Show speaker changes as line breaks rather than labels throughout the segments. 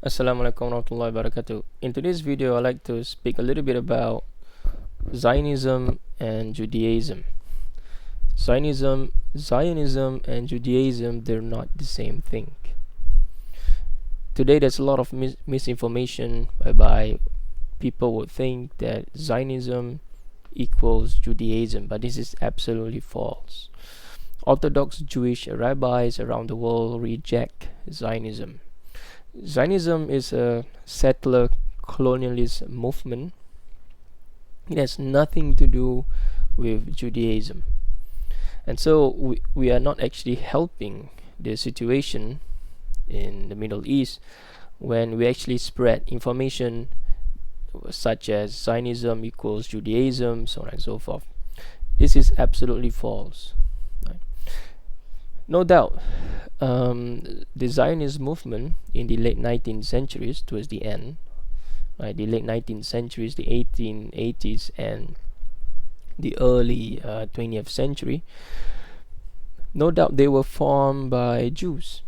Assalamualaikum warahmatullahi wabarakatuh. In today's video, I'd like to speak a little bit about Zionism and Judaism. Zionism and Judaism, they're not the same thing. Today, there's a lot of misinformation whereby people would think that Zionism equals Judaism, but this is absolutely false. Orthodox Jewish rabbis around the world reject Zionism. Zionism is a settler colonialist movement. It has nothing to do with Judaism. And so we are not actually helping the situation in the Middle East when we actually spread information such as Zionism equals Judaism, so on and so forth. This is absolutely false. Right? No doubt, the Zionist movement in the late 19th centuries, towards the end, right, the late 19th centuries, the 1880s, and the early 20th century, no doubt they were formed by Jews,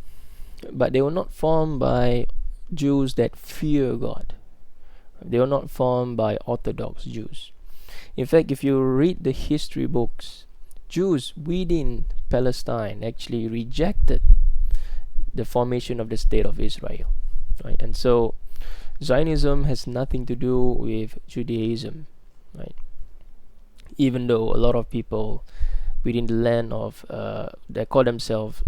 but they were not formed by Jews that fear God. They were not formed by Orthodox Jews. In fact, if you read the history books, Jews within Palestine actually rejected the formation of the state of Israel, right? And so Zionism has nothing to do with Judaism, right? Even though a lot of people within the land of they call themselves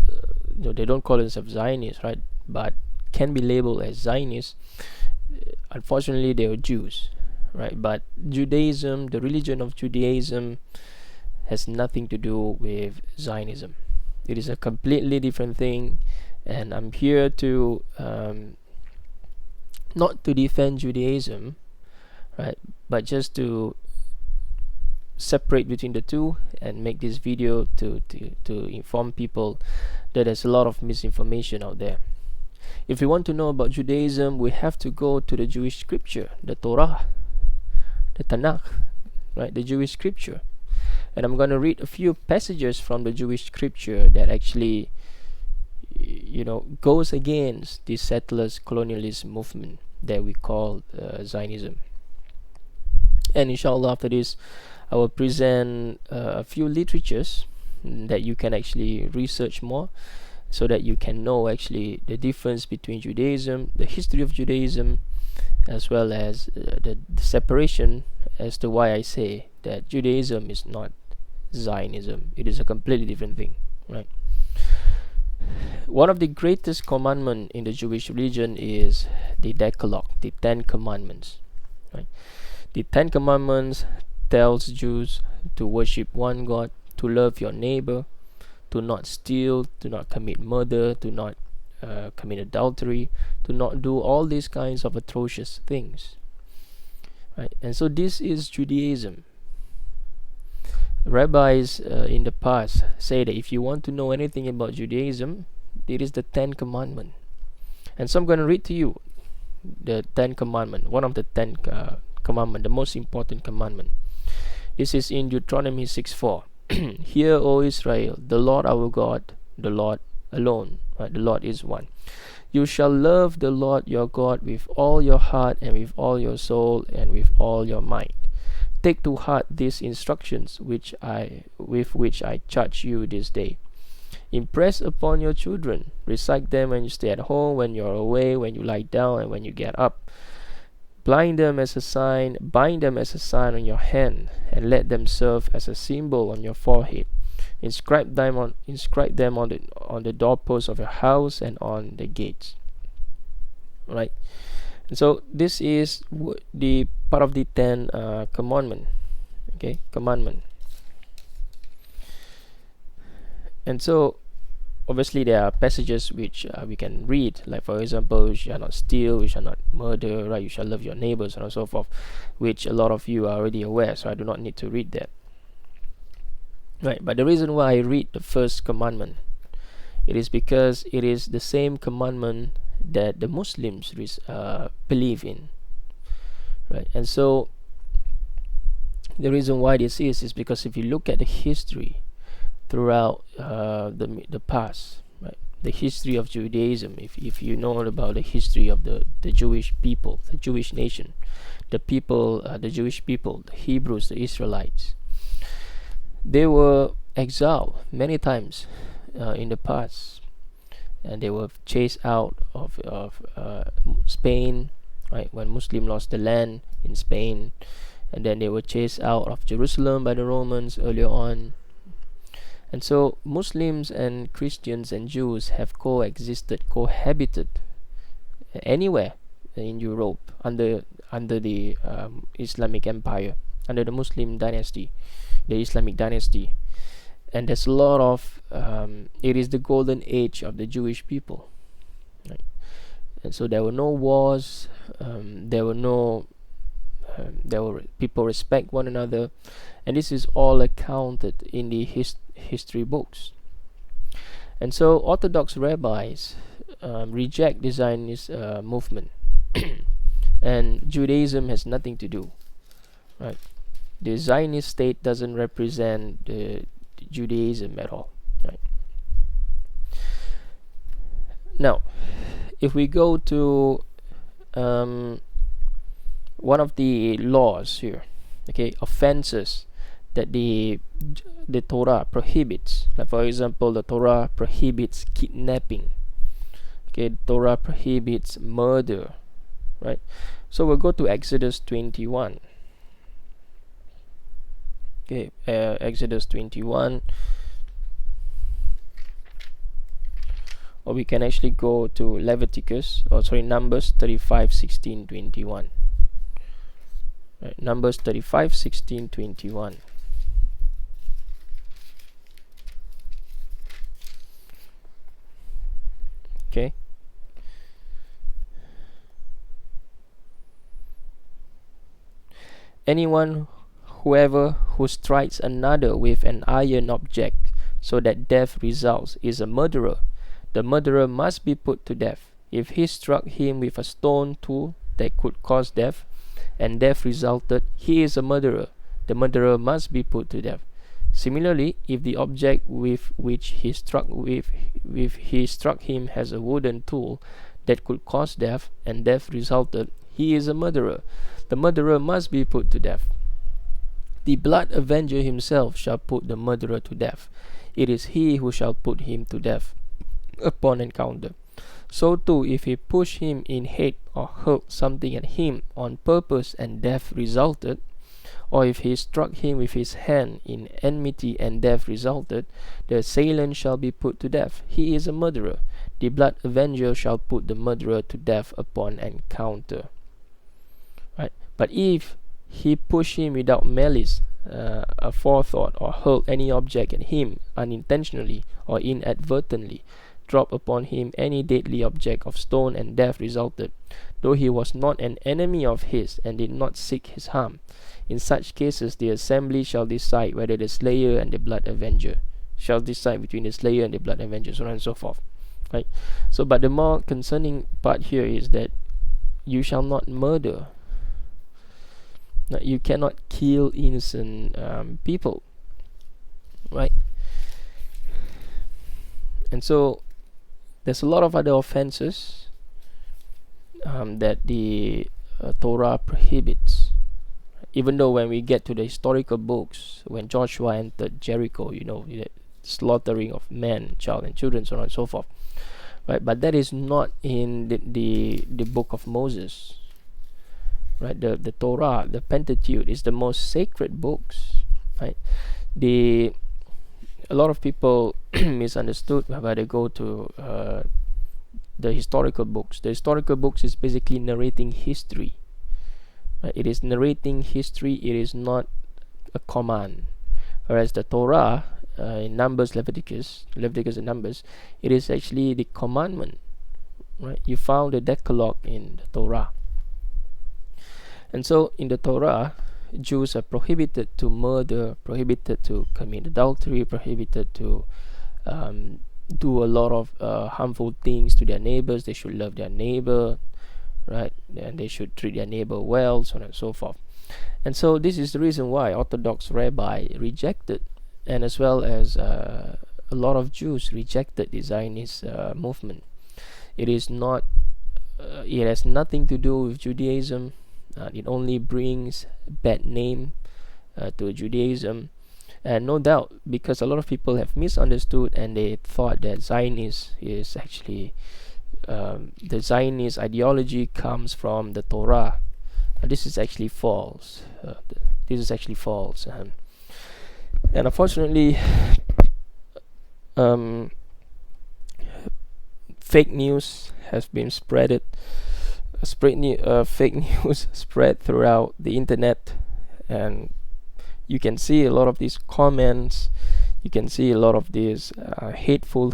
they don't call themselves Zionists, right, but can be labeled as Zionists. Unfortunately, they are Jews, right? But Judaism, the religion of Judaism, has nothing to do with Zionism. It is a completely different thing, and I'm here to not to defend Judaism, right, but just to separate between the two and make this video to inform people that there's a lot of misinformation out there. If we want to know about Judaism, we have to go to the Jewish scripture, the Torah, the Tanakh, right, the Jewish scripture. And I'm going to read a few passages from the Jewish scripture that actually, goes against the settlers colonialist movement that we call Zionism. And inshallah, after this, I will present a few literatures that you can actually research more, so that you can know actually the difference between Judaism, the history of Judaism, as well as the separation as to why I say that Judaism is not Zionism. It is a completely different thing, right? One of the greatest commandments in the Jewish religion is the Decalogue, the Ten Commandments, right? The Ten Commandments tells Jews to worship one God, to love your neighbor, to not steal, to not commit murder, to not commit adultery, to not do all these kinds of atrocious things, right? And so this is Judaism. Rabbis in the past say that if you want to know anything about Judaism, it is the Ten Commandments. And so I'm going to read to you the Ten Commandments, one of the Ten Commandments, the most important commandment. This is in Deuteronomy 6:4. Hear, O Israel, the Lord our God, the Lord alone, right? The Lord is one. You shall love the Lord your God with all your heart and with all your soul and with all your might. Take to heart these instructions with which I charge you this day. Impress upon your children. Recite them when you stay at home, when you are away, when you lie down, and when you get up. Bind them as a sign on your hand, and let them serve as a symbol on your forehead. Inscribe them on the doorposts of your house and on the gates. Right. And so this is the part of the Ten Commandment. Okay, commandment. And so obviously there are passages which we can read, like for example, you shall not steal, you shall not murder, right? You shall love your neighbors, and so forth, which a lot of you are already aware, so I do not need to read that, right? But the reason why I read the first commandment, it is because it is the same commandment that the Muslims believe in, right? And so the reason why this is because if you look at the history throughout the past, right, the history of Judaism, if you know about the history of the Jewish people, the Jewish nation, the Jewish people, the Hebrews, the Israelites, they were exiled many times in the past, and they were chased out of Spain, right, when Muslim lost the land in Spain, and then they were chased out of Jerusalem by the Romans earlier on. And so Muslims and Christians and Jews have cohabited anywhere in Europe under the Islamic Empire, under the Muslim dynasty, the Islamic dynasty. And there's a lot of it is the golden age of the Jewish people, right? And so there were no wars, there were people respect one another, and this is all accounted in the history books. And so Orthodox rabbis reject the Zionist movement, and Judaism has nothing to do, right? The Zionist state doesn't represent the Judaism at all, right? Now, if we go to one of the laws here, okay, offenses that the Torah prohibits, like for example, the Torah prohibits kidnapping, okay, the Torah prohibits murder, right? So we'll go to Exodus 21. Okay, Exodus 21, or we can actually go to Numbers 35, 16, 21. Right, Numbers 35, 16, 21. Okay. Whoever who strikes another with an iron object so that death results is a murderer. The murderer must be put to death. If he struck him with a stone tool that could cause death, and death resulted, he is a murderer. The murderer must be put to death. Similarly, if the object with which he struck him has a wooden tool that could cause death, and death resulted, he is a murderer. The murderer must be put to death. The blood avenger himself shall put the murderer to death. It is he who shall put him to death upon encounter. So too, if he pushed him in hate or hurled something at him on purpose and death resulted, or if he struck him with his hand in enmity and death resulted, the assailant shall be put to death. He is a murderer. The blood avenger shall put the murderer to death upon encounter. Right? But if he pushed him without malice, a forethought, or hurled any object at him unintentionally or inadvertently, dropped upon him any deadly object of stone, and death resulted, though he was not an enemy of his and did not seek his harm. In such cases, the assembly shall decide whether the slayer and the blood avenger shall decide between the slayer and the blood avenger, so on and so forth. Right? So, but the more concerning part here is that you shall not murder. Now, you cannot kill innocent people, right? And so there's a lot of other offenses that the Torah prohibits. Even though when we get to the historical books, when Joshua entered Jericho, the slaughtering of men, child, and children, so on and so forth, right? But that is not in the book of Moses, right? The Torah, the Pentateuch, is the most sacred books, right? A lot of people misunderstood whereby they go to the historical books. The historical books is basically narrating history. Right? It is narrating history. It is not a command. Whereas the Torah, in Numbers, Leviticus and Numbers, it is actually the commandment. Right? You found the Decalogue in the Torah. And so in the Torah, Jews are prohibited to murder, prohibited to commit adultery, prohibited to do a lot of harmful things to their neighbors. They should love their neighbor, right? And they should treat their neighbor well, so on and so forth. And so this is the reason why Orthodox rabbi rejected, and as well as a lot of Jews rejected the Zionist movement. It is not. It has nothing to do with Judaism. It only brings bad name to Judaism, and no doubt because a lot of people have misunderstood and they thought that Zionist is actually the Zionist ideology comes from the Torah. This is actually false. This is actually false, and unfortunately, fake news has been fake news spread throughout the internet, and you can see a lot of these comments. You can see a lot of these hateful,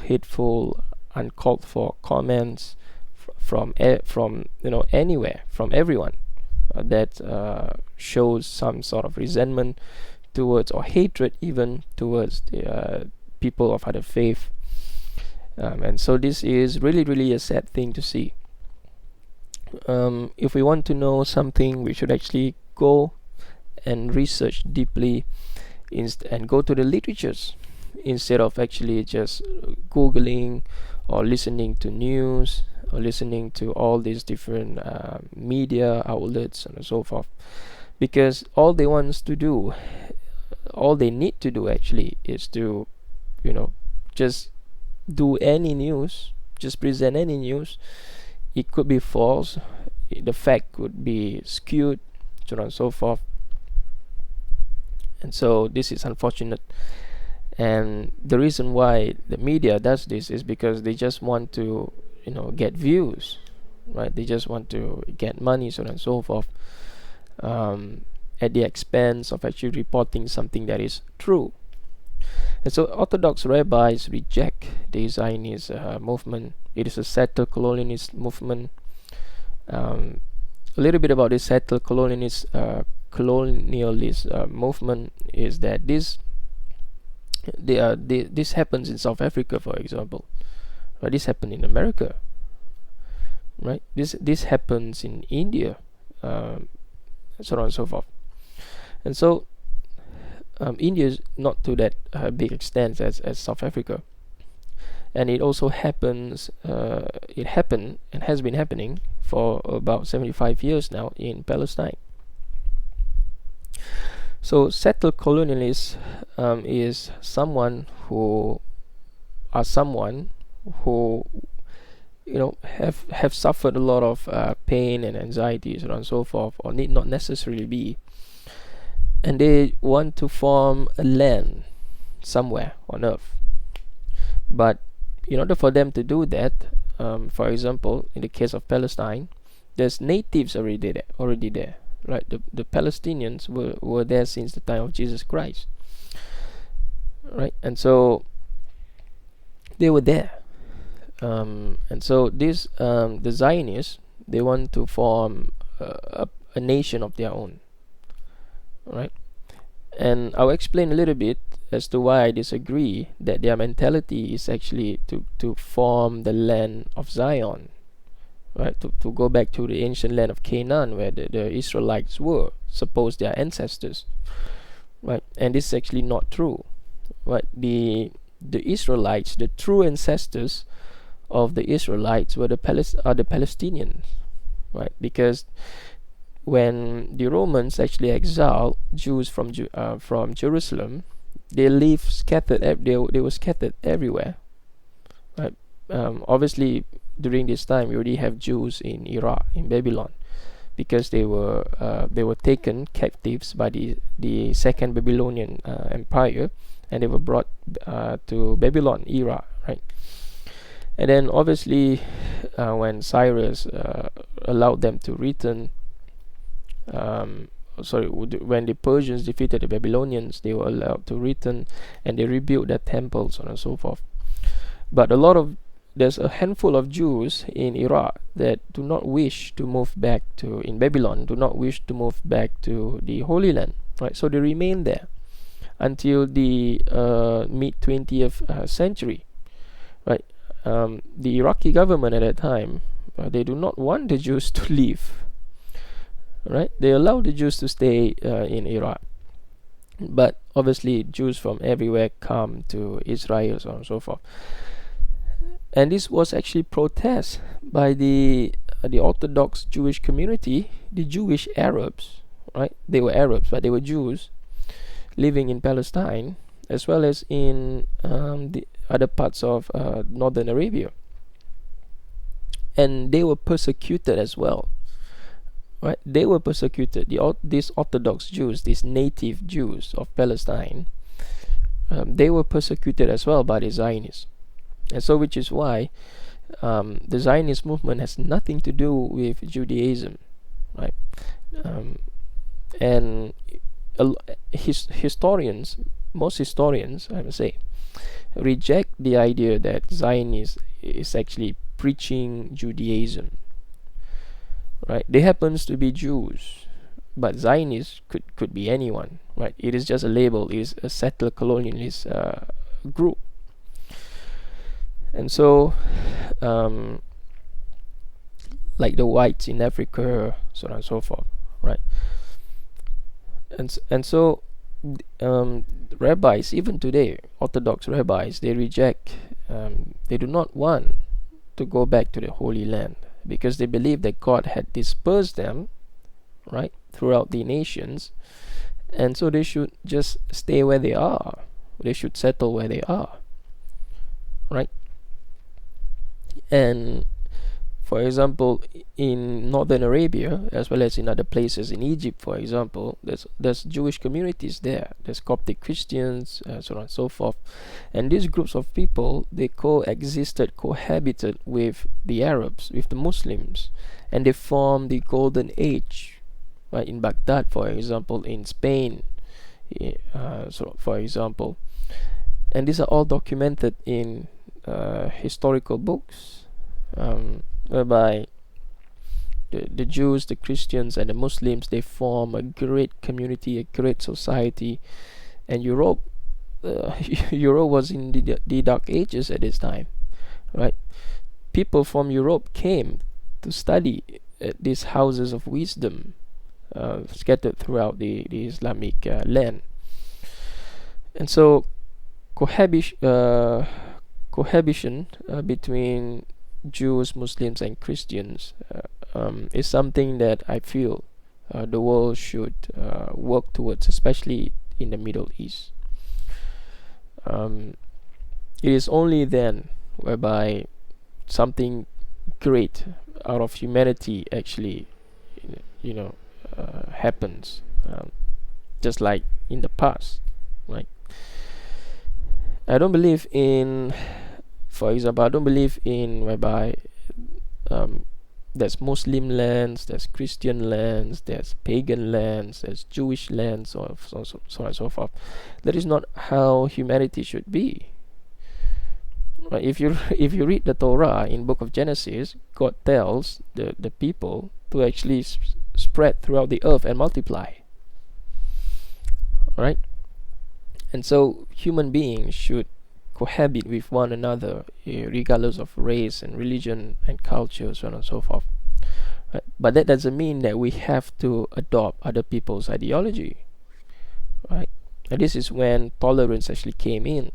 uncalled for comments from anywhere, from everyone that shows some sort of resentment towards, or hatred even towards the people of other faith. And so this is really a sad thing to see. If we want to know something, we should actually go and research deeply and go to the literatures instead of actually just Googling or listening to news or listening to all these different media outlets and so forth, because all they need to do actually is to just do any news, just present any news. It could be false, the fact could be skewed, so on and so forth. And so this is unfortunate, and the reason why the media does this is because they just want to get views, right? They just want to get money, so on and so forth, at the expense of actually reporting something that is true. And so Orthodox rabbis reject the Zionist movement. It is a settled colonialist movement. A little bit about this settled colonialist movement is that this happens in South Africa, for example. This happened in America, right? This happens in India, so on and so forth. And so India is not to that big extent as South Africa, and it also happens. It happened and has been happening for about 75 years now in Palestine. So settled colonialists is someone who have suffered a lot of pain and anxiety, so on and so forth, or need not necessarily be, and they want to form a land somewhere on earth. But in order for them to do that, for example, in the case of Palestine, there's natives already there, right? The Palestinians were there since the time of Jesus Christ, right? And so they were there, and so this the Zionists, they want to form a nation of their own, right? And I'll explain a little bit as to why I disagree that their mentality is actually to form the land of Zion, right? To go back to the ancient land of Canaan where the Israelites were supposed their ancestors, right? And this is actually not true, right? The Israelites, the true ancestors of the Israelites were the Palestinians, right? Because when the Romans actually exiled Jews from Jerusalem, they lived scattered. They were scattered everywhere, right? Obviously, during this time, we already have Jews in Iraq, in Babylon, because they were taken captives by the Second Babylonian Empire, and they were brought to Babylon, Iraq, right? And then obviously, when Cyrus allowed them to return. When the Persians defeated the Babylonians, they were allowed to return, and they rebuilt their temples, so on and so forth. But there's a handful of Jews in Iraq that do not wish to move back in Babylon, do not wish to move back to the Holy Land, right? So they remain there until the mid 20th century, right? The Iraqi government at that time, they do not want the Jews to leave, right? They allow the Jews to stay in Iraq, But obviously Jews from everywhere come to Israel, so on and so forth. And this was actually protest by the Orthodox Jewish community, the Jewish Arabs, right? They were Arabs, but they were Jews living in Palestine, as well as in the other parts of northern Arabia. And they were persecuted as well, right? They were persecuted. These Orthodox Jews, these native Jews of Palestine, they were persecuted as well by the Zionists. And so, which is why the Zionist movement has nothing to do with Judaism, right? And historians, most historians, I would say, reject the idea that Zionism is actually preaching Judaism, right? They happens to be Jews, but Zionists could be anyone, right? It is just a label. It is a settler colonialist group. And so, like the whites in Africa, so on and so forth, right? And so, rabbis, even today, Orthodox rabbis, they reject, they do not want to go back to the Holy Land, because they believe that God had dispersed them, right, throughout the nations, and so they should just stay where they are. They should settle where they are, right? And for example, in northern Arabia, as well as in other places, in Egypt, for example, there's Jewish communities there. There's Coptic Christians, so on and so forth. And these groups of people, they cohabited with the Arabs, with the Muslims, and they formed the Golden Age, right? In Baghdad, for example, in Spain, so for example. And these are all documented in historical books, whereby the Jews, the Christians, and the Muslims, they form a great community, a great society. And Europe Europe was in the Dark Ages at this time, right? People from Europe came to study at these houses of wisdom scattered throughout the Islamic land. And so cohabitation between Jews, Muslims, and Christians is something that I feel the world should work towards, especially in the Middle East. It is only then whereby something great out of humanity actually, happens, just like in the past, right? I don't believe in, for example, I don't believe in whereby there's Muslim lands, there's Christian lands, there's pagan lands, there's Jewish lands, so on and so forth. That is not how humanity should be. Right? If you read the Torah in Book of Genesis, God tells the people to actually spread throughout the earth and multiply. Right? And so human beings should cohabit with one another, regardless of race and religion and culture, so on and so forth. Right? But that doesn't mean that we have to adopt other people's ideology. Right? And this is when tolerance actually came in.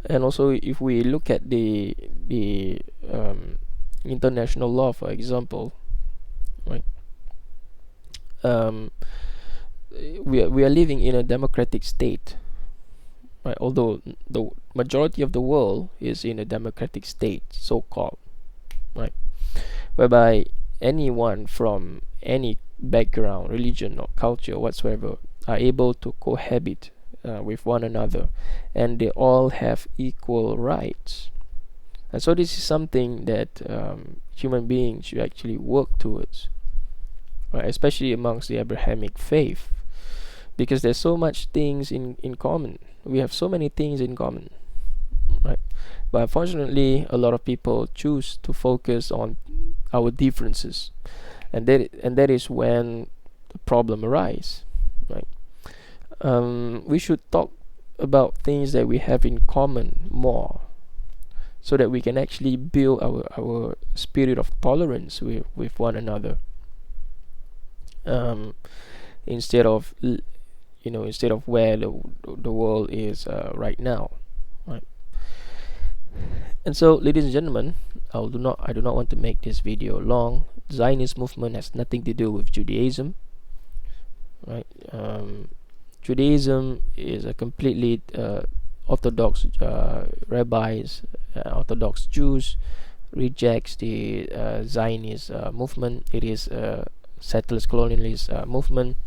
And also, if we look at the international law, for example, right? We are living in a democratic state, right? Although the majority of the world is in a democratic state, so-called, right? Whereby anyone from any background, religion, or culture whatsoever are able to cohabit with one another, and they all have equal rights. And so this is something that human beings should actually work towards, right? Especially amongst the Abrahamic faith, because there's so much things in common. We have so many things in common, right? But unfortunately, a lot of people choose to focus on our differences, and that is when the problem arises, right? We should talk about things that we have in common more, so that we can actually build our spirit of tolerance with one another, instead of instead of where the world is right now, right? And so, ladies and gentlemen, I do not want to make this video long. Zionist movement has nothing to do with Judaism, right? Judaism is a completely Orthodox rabbis, Orthodox Jews rejects the Zionist movement. It is a settlers colonialist movement.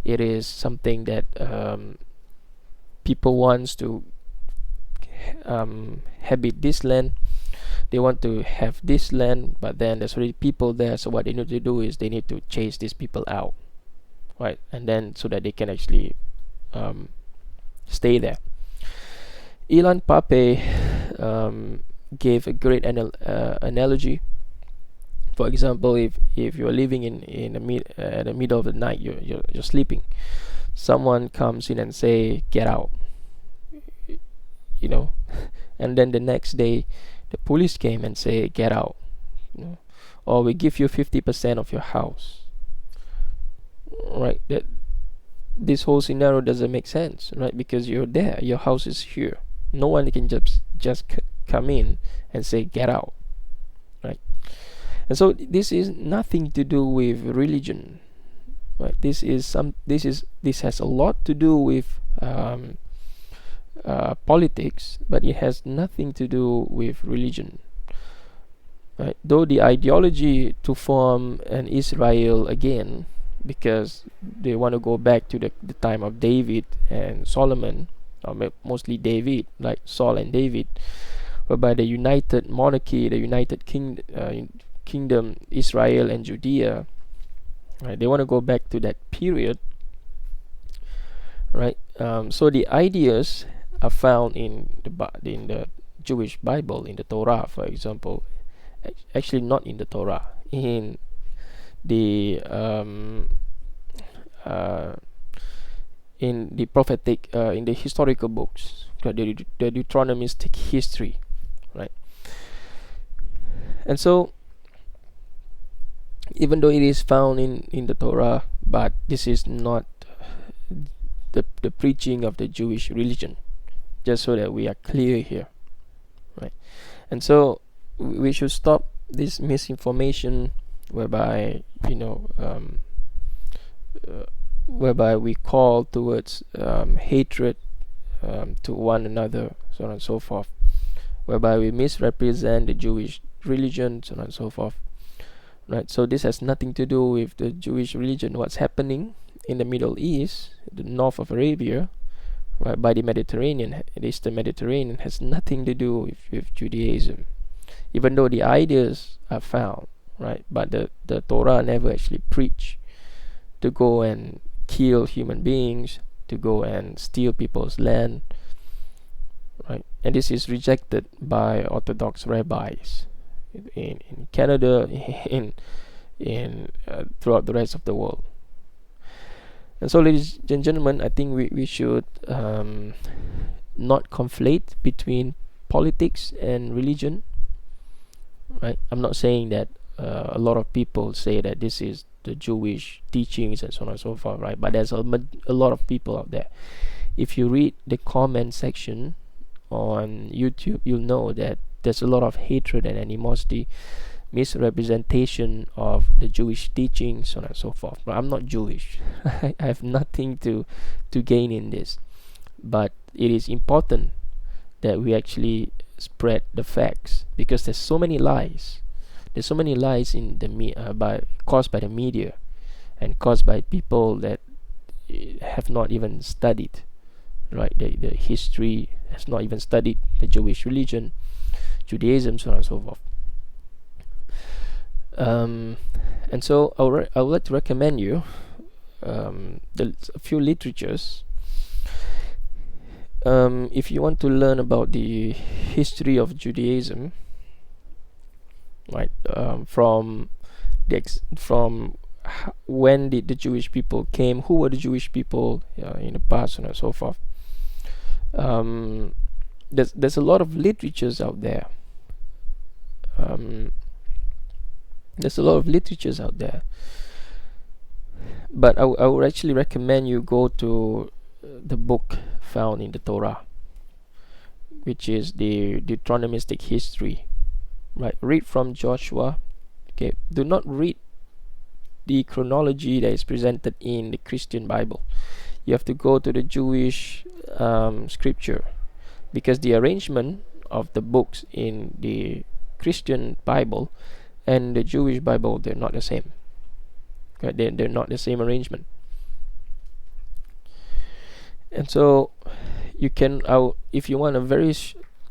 It is something that people wants to habit this land. They want to have this land, but then there's already people there. So what they need to do is they need to chase these people out, right? And then so that they can actually stay there. Ilan Pape gave a great analogy. For example, if you're living in the middle of the night, you're sleeping. Someone comes in and say, "Get out," and then the next day, the police came and say, "Get out," or we give you 50% of your house. Right? That this whole scenario doesn't make sense, right? Because you're there, your house is here. No one can just come in and say, "Get out," right? And so this is nothing to do with religion, right? This has a lot to do with politics, but it has nothing to do with religion, right? Though the ideology to form an Israel again, because they want to go back to the time of David and Solomon, or mostly David, like Saul and David, whereby the united monarchy, the united kingdom, Israel and Judea, right? They want to go back to that period, right? So the ideas are found in the Jewish Bible, in the Torah, for example. Actually, not in the Torah, in the prophetic, in the historical books, the Deuteronomistic history, right? And so, even though it is found in the Torah, but this is not the preaching of the Jewish religion, just so that we are clear here, right? And so we should stop this misinformation whereby whereby we call towards hatred to one another, so on and so forth, whereby we misrepresent the Jewish religion, so on and so forth, right? So this has nothing to do with the Jewish religion. What's happening in the Middle East, the north of Arabia, right, by the Mediterranean, the Eastern Mediterranean, has nothing to do with Judaism, even though the ideas are found, right? But the Torah never actually preached to go and kill human beings, to go and steal people's land, right? And this is rejected by Orthodox rabbis in Canada, in throughout the rest of the world. And so, ladies and gentlemen, I think we should not conflate between politics and religion, right? I'm not saying that a lot of people say that this is the Jewish teachings and so on and so forth, right? But there's a lot of people out there. If you read the comment section on YouTube, you'll know that there's a lot of hatred and animosity, misrepresentation of the Jewish teachings, so on and so forth. But I'm not Jewish. I have nothing to gain in this. But it is important that we actually spread the facts, because there's so many lies. There's so many lies in the caused by the media, and caused by people that have not even studied, right? The history, has not even studied the Jewish religion, Judaism, so on and so forth. And so I would like to recommend you a few literatures. If you want to learn about the history of Judaism, right, from when did the Jewish people came, who were the Jewish people in the past, and so forth. There's a lot of literatures out there. But I would actually recommend you go to the book found in the Torah, which is the Deuteronomistic history. Right, read from Joshua. Okay, do not read the chronology that is presented in the Christian Bible. You have to go to the Jewish scripture, because the arrangement of the books in the Christian Bible and the Jewish Bible, they're not the same. Okay, they're not the same arrangement. And so you can, if you want a very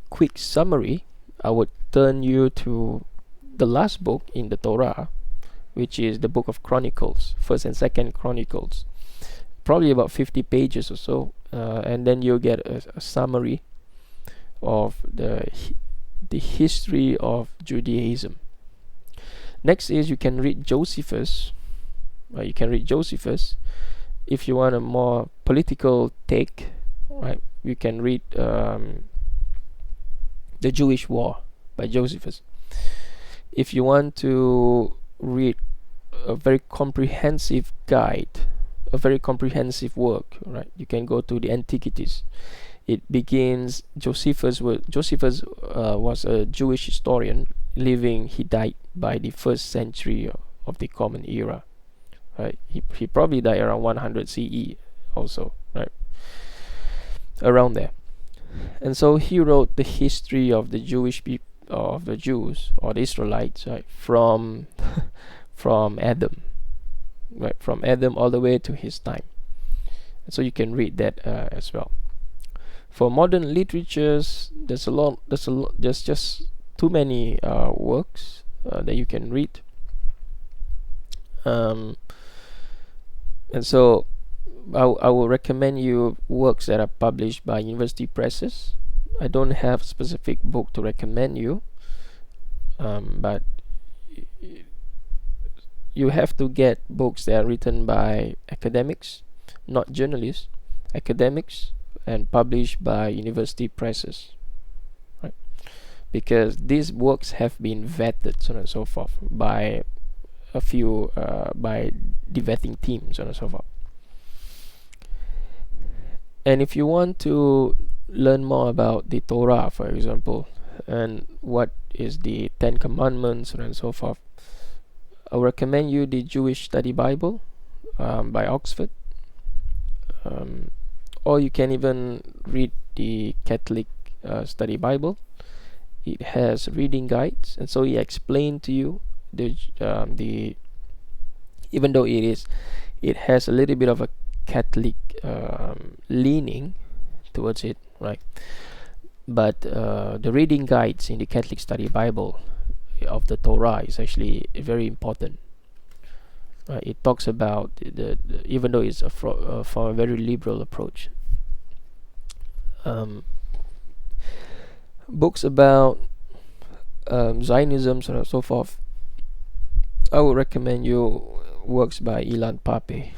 quick summary, I would turn you to the last book in the Torah, which is the book of Chronicles, 1st and 2nd Chronicles, probably about 50 pages or so, and then you'll get a summary of the history of Judaism. Next is you can read Josephus. You can read Josephus. If you want a more political take, right, you can read The Jewish War by Josephus. If you want to read a very comprehensive guide, a very comprehensive work, right, you can go to the Antiquities. It begins, Josephus was a Jewish historian living. He died by the 1st century of the Common Era. Right, he probably died around 100 CE also, right, around there. And so he wrote the history of the Jewish people, of the Jews or the Israelites, right, from Adam, right, from Adam all the way to his time. And so you can read that as well. For modern literatures, there's just too many works that you can read. And so I will recommend you works that are published by university presses. I don't have a specific book to recommend you, but you have to get books that are written by academics, not journalists, academics, and published by university presses, right? Because these works have been vetted, so on and so forth, by a few by the vetting teams, so on and so forth. And if you want to learn more about the Torah, for example, and what is the 10 Commandments, so on and so forth, I recommend you the Jewish Study Bible by Oxford, or you can even read the Catholic Study Bible. It has reading guides, and so he explained to you the even though it has a little bit of a Catholic leaning towards it, right? But the reading guides in the Catholic Study Bible of the Torah is actually very important. It talks about the even though it's from a very liberal approach. Books about Zionism, so on and so forth, I would recommend you works by Ilan Pape.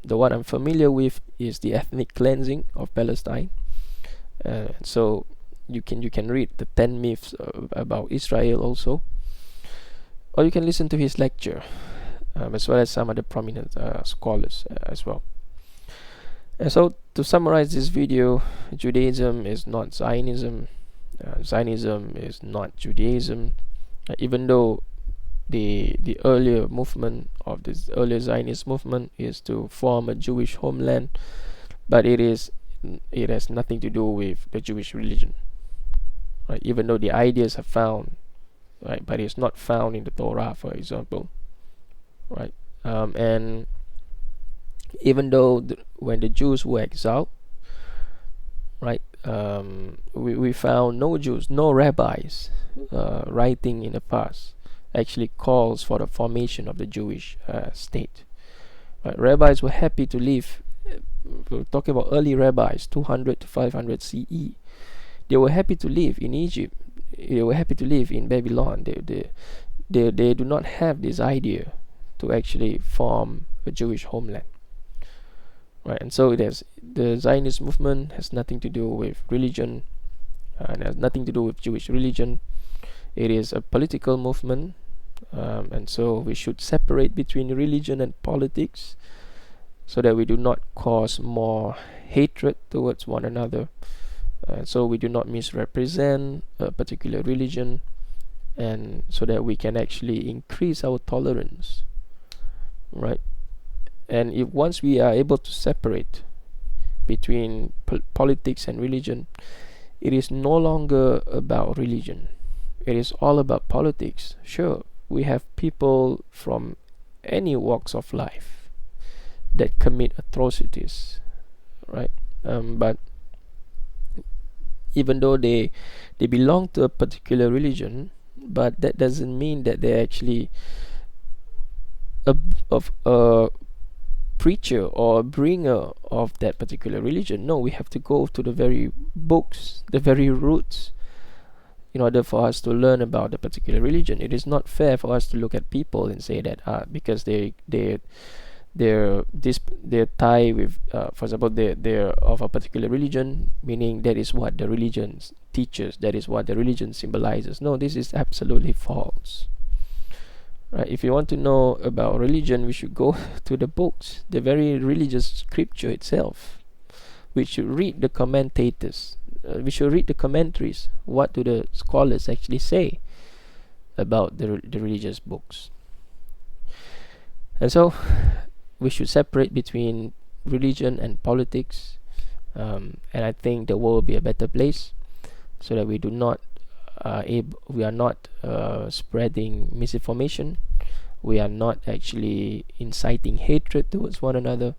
The one I'm familiar with is The Ethnic Cleansing of Palestine. So you can read the 10 myths about Israel also, or you can listen to his lecture, as well as some other prominent scholars as well. And so to summarize this video, Judaism is not Zionism. Zionism is not Judaism. Even though the earlier movement of this earlier Zionist movement is to form a Jewish homeland, but it has nothing to do with the Jewish religion, right? Even though the ideas are found, right, but it's not found in the Torah, for example, right? And even though when the Jews were exiled, right, we found no Jews, no rabbis writing in the past actually calls for the formation of the Jewish state. Right? Rabbis were happy to live. We're talking about early rabbis, 200 to 500 CE. They were happy to live in Egypt. They were happy to live in Babylon. They do not have this idea to actually form a Jewish homeland. Right, and so the Zionist movement has nothing to do with religion, and has nothing to do with Jewish religion. It is a political movement, And so we should separate between religion and politics, so that we do not cause more hatred towards one another. So we do not misrepresent a particular religion, and so that we can actually increase our tolerance, right? And if once we are able to separate between politics and religion, it is no longer about religion. It is all about politics. Sure, we have people from any walks of life that commit atrocities, right? But even though they belong to a particular religion, but that doesn't mean that they're actually a preacher or a bringer of that particular religion. No, we have to go to the very books, the very roots, in order for us to learn about the particular religion. It is not fair for us to look at people and say that because they're tied with, for example, they're of a particular religion, meaning that is what the religion teaches, that is what the religion symbolizes. No, this is absolutely false. Right? If you want to know about religion, we should go to the books, the very religious scripture itself. We should read the commentators. We should read the commentaries. What do the scholars actually say about the religious books? And so we should separate between religion and politics, and I think the world will be a better place, so that we do not we are not spreading misinformation, we are not actually inciting hatred towards one another,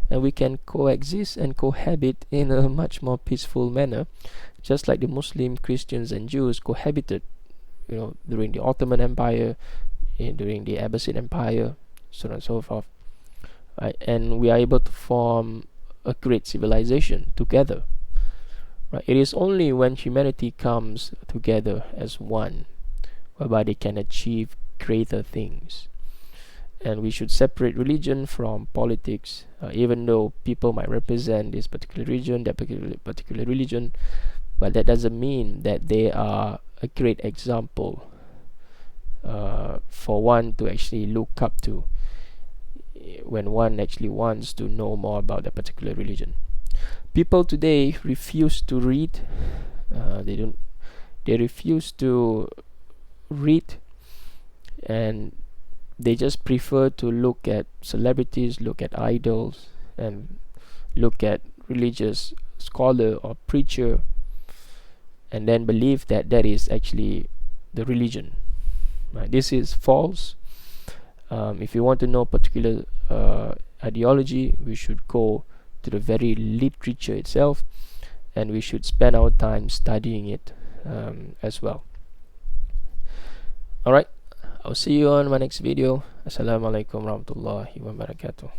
and we can coexist and cohabit in a much more peaceful manner, just like the Muslim, Christians and Jews cohabited, during the Ottoman Empire, during the Abbasid Empire, so on and so forth. Right? And we are able to form a great civilization together. Right? It is only when humanity comes together as one, whereby they can achieve greater things. And we should separate religion from politics, even though people might represent this particular religion, that particular religion, but that doesn't mean that they are a great example for one to actually look up to when one actually wants to know more about that particular religion. People today refuse to read. They refuse to read, and they just prefer to look at celebrities, look at idols, and look at religious scholar or preacher, and then believe that that is actually the religion. Right? This is false. If you want to know particular ideology, we should go to the very literature itself, and we should spend our time studying it as well. Alright, I'll see you on my next video. Assalamualaikum warahmatullahi wabarakatuh.